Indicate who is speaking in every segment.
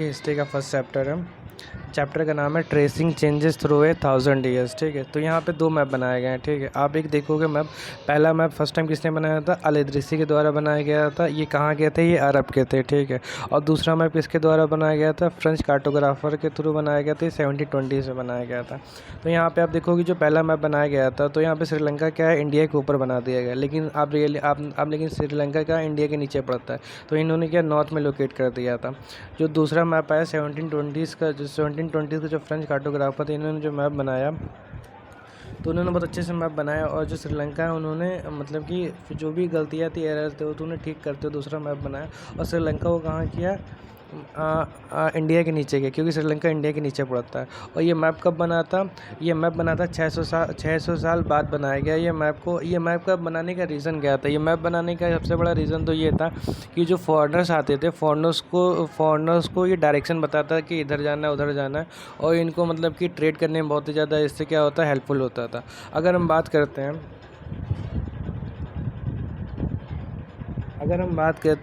Speaker 1: की हिस्ट्री का first chapter है। चैप्टर का नाम है tracing changes through a 1000 years. ठीक है, तो यहाँ पे 2 मैप बनाए गए हैं। ठीक है, आप एक देखोगे मैप, पहला मैप फर्स्ट टाइम किसने बनाया था? अल इदरीसी के द्वारा बनाया गया था। ये कहाँ के थे? ये अरब के थे। ठीक है, और दूसरा मैप किसके द्वारा बनाया गया था? फ्रेंच कार्टोग्राफर के थ्रू बनाया गया था। 1720 में बनाया गया था। तो यहाँ पे आप देखोगे जो पहला मैप बनाया गया था, तो यहाँ पे श्रीलंका क्या है? इंडिया के ऊपर बना दिया गया, लेकिन आप लेकिन श्रीलंका क्या इंडिया के नीचे पड़ता है, तो इन्होंने क्या नॉर्थ में लोकेट कर दिया था। जो दूसरा मैप आया 1720 का जो फ्रेंच कार्टोग्राफर थे, इन्होंने जो मैप बनाया, तो उन्होंने बहुत अच्छे से मैप बनाया। और जो श्रीलंका है, उन्होंने मतलब कि जो भी गलतियाँ थी, एरर्स थे, तो उन्हें ठीक करते हुए दूसरा मैप बनाया। और श्रीलंका को कहाँ किया? इंडिया के नीचे गया, क्योंकि श्रीलंका इंडिया के नीचे पड़ता है। और ये मैप कब बना था? ये मैप बना था 600 साल बाद बनाया गया ये मैप का बनाने का रीज़न क्या था? ये मैप बनाने का सबसे बड़ा रीज़न तो ये था कि जो फॉरेनर्स आते थे, फॉरेनर्स को ये डायरेक्शन बताता है कि इधर जाना है, उधर जाना है, और इनको मतलब कि ट्रेड करने में बहुत ही ज़्यादा इससे क्या होता है? हेल्पफुल होता था। अगर हम बात करते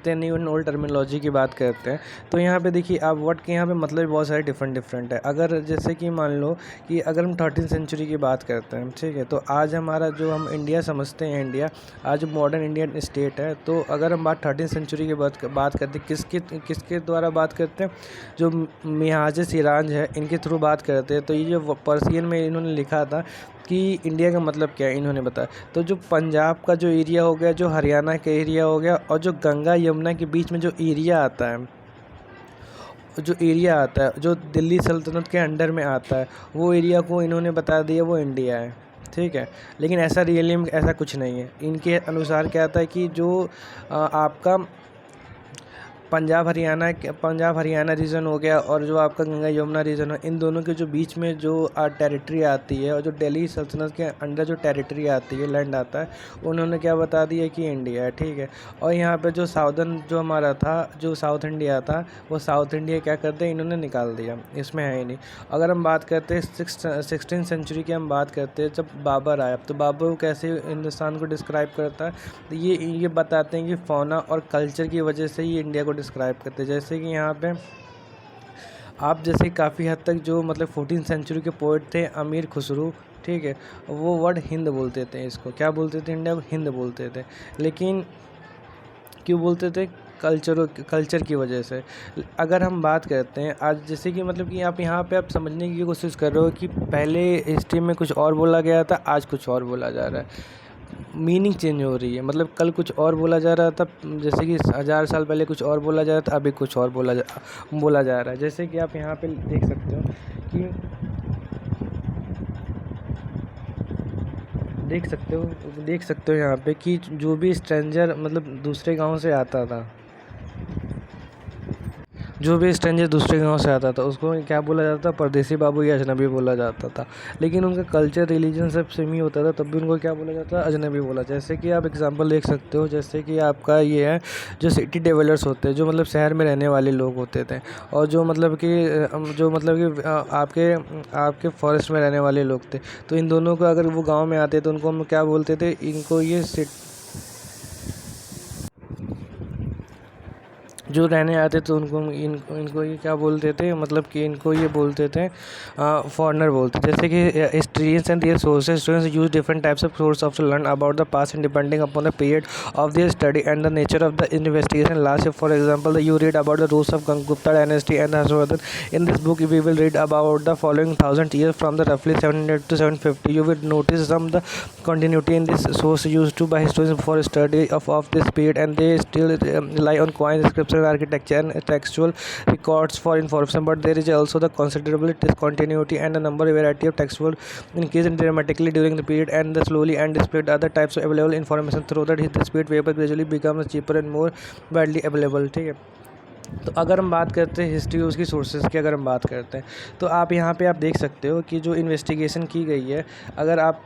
Speaker 1: हैं न्यू एंड ओल्ड टर्मिनोलॉजी की बात करते हैं, तो यहाँ पे देखिए आप वर्ड के यहाँ पे मतलब भी बहुत सारे डिफरेंट है। अगर जैसे कि मान लो कि अगर हम 13th सेंचुरी की बात करते हैं, ठीक है, तो आज हमारा जो हम इंडिया समझते हैं, इंडिया आज मॉडर्न इंडियन स्टेट है, तो अगर हम 13th सेंचुरी की बात करते हैं, किसके द्वारा बात करते हैं? जो मिहाज सिराज है, इनके थ्रू बात करते हैं। तो ये जो पर्सियन में इन्होंने लिखा था कि इंडिया का मतलब क्या है, इन्होंने बताया। तो जो पंजाब का जो एरिया हो गया, जो हरियाणा का एरिया हो गया, और जो गंगा यमुना के बीच में जो एरिया आता है, जो दिल्ली सल्तनत के अंडर में आता है, वो एरिया को इन्होंने बता दिया वो इंडिया है। ठीक है, लेकिन ऐसा रियली में ऐसा कुछ नहीं है। इनके अनुसार क्या आता है कि जो आपका पंजाब हरियाणा रीजन हो गया, और जो आपका गंगा यमुना रीजन है, इन दोनों के जो बीच में जो टेरिटरी आती है, और जो दिल्ली सल्तनत के अंडर जो टेरिटरी आती है, लैंड आता है, उन्होंने क्या बता दिया कि इंडिया है। ठीक है, और यहाँ पे जो साउदर्न जो हमारा था, जो साउथ इंडिया था, वो साउथ इंडिया क्या करते हैं? इन्होंने निकाल दिया, इसमें है ही नहीं। अगर हम बात करते हैं 16th सेंचुरी की, हम बात करते हैं जब बाबर आया, तो बाबर कैसे हिंदुस्तान को डिस्क्राइब करता है? तो ये बताते हैं कि फौना और कल्चर की वजह से ही इंडिया को डिस्क्राइब करते हैं। जैसे कि यहाँ पे आप जैसे काफ़ी हद तक जो मतलब 14th सेंचुरी के पोइट थे अमीर खुसरो, ठीक है, वो वर्ड हिंद बोलते थे। इसको क्या बोलते थे? इंडिया को हिंद बोलते थे। लेकिन क्यों बोलते थे? कल्चर की वजह से। अगर हम बात करते हैं आज, जैसे कि मतलब कि आप यहाँ पे आप समझने की कोशिश कर रहे हो कि पहले हिस्ट्री में कुछ और बोला गया था, आज कुछ और बोला जा रहा है, मीनिंग चेंज हो रही है। मतलब कल कुछ और बोला जा रहा था, जैसे कि 1000 साल पहले कुछ और बोला जा रहा था, अभी कुछ और बोला जा रहा है। जैसे कि आप यहाँ पे देख सकते हो यहाँ पे कि जो भी स्ट्रेंजर मतलब दूसरे गांव से आता था, दूसरे गांव से आता था, उसको क्या बोला जाता था? परदेसी बाबू या अजनबी बोला जाता था। लेकिन उनका कल्चर, रिलीजन सब सेम ही होता था, तब भी उनको क्या बोला जाता था? अजनबी बोला। जैसे कि आप एग्जांपल देख सकते हो, जैसे कि आपका ये है जो सिटी डेवलपर्स होते हैं, जो मतलब शहर में रहने वाले लोग होते थे, और जो मतलब कि आपके फॉरेस्ट में रहने वाले लोग थे, तो इन दोनों को अगर वो गाँव में आते तो उनको हम क्या बोलते थे? जो रहने आते थे उनको इनको ये क्या बोलते थे? मतलब कि इनको ये बोलते थे फॉरेनर बोलते। जैसे कि historians and their sources students use different types of source of to learn about the past and depending upon the period of their study and the nature of the investigation last. For example you read about the rules of Gupta dynasty and Harshavardhan in this book we will read about the following 1000 years from the roughly 700 to 750. You will notice some the continuity in this source used to by historians for study of this period, and they still rely on coins, inscriptions, architecture and textual records for information, but there is also the considerable discontinuity and a number variety of textual increase dramatically during the period, and the slowly and displayed other types of available information through that the speed paper gradually becomes cheaper and more widely available। ठीक है, तो अगर हम बात करते हैं history उसकी sources की, अगर हम बात करते हैं, तो आप यहाँ पे आप देख सकते हो कि जो इन्वेस्टिगेशन की गई है, अगर आप